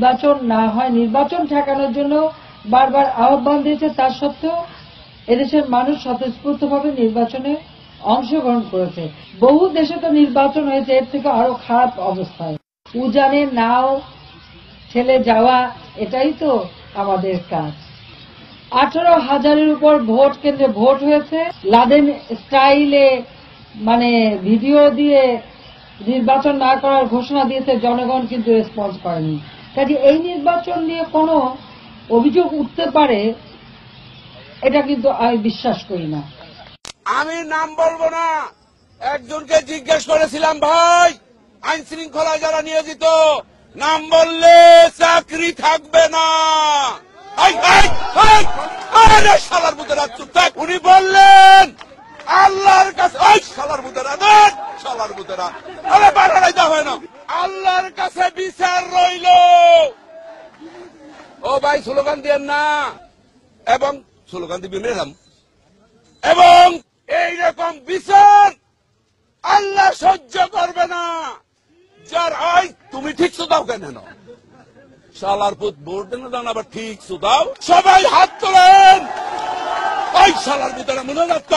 নির্বাচন না হয়, নির্বাচন ঠেকানোর জন্য বারবার আহ্বান দিয়েছে। তা সত্ত্বেও এদেশের মানুষ স্বতঃস্ফূর্তভাবে নির্বাচনে অংশগ্রহণ করেছে। বহু দেশে তো নির্বাচন হয়েছে এর থেকে আরো খারাপ অবস্থায়। উজানে নাও ঠেলে যাওয়া, এটাই তো আমাদের কাজ। 18,000-এর উপর ভোট কেন্দ্রে ভোট হয়েছে। লাদেন স্টাইলে ভিডিও দিয়ে নির্বাচন না করার ঘোষণা দিয়েছে, জনগণ কিন্তু রেসপন্স করেনি। কাজে এই নির্বাচন নিয়ে কোনো অভিযোগ উঠতে পারে এটা কিন্তু আমি বিশ্বাস করি না। আমি নাম বলবো না, একজনকে জিজ্ঞেস করেছিলাম, ভাই আইন শৃঙ্খলা যারা নিয়োজিত নাম বললে চাকরি থাকবে না। শালার মুদেরা চুপ থাক। উনি বললেন আল্লাহর কাছে, শালার মুদেরা দেন, শালার মুদেরা আরে বাড়াই দেওয়া হয় না, আল্লাহর কাছে বিচার রইল। ও ভাই স্লোগান দিয়েন না, এবং স্লোগান দিবেন এলাম, এবং এইরকম বিচার আল্লাহ সহ্য করবে না। যার তুমি ঠিক দাও কেন শালার পুত ভোট দেন দান, আবার ঠিক দাও। সবাই হাত তোলেন। শালার পুতেরা মনে রাখ।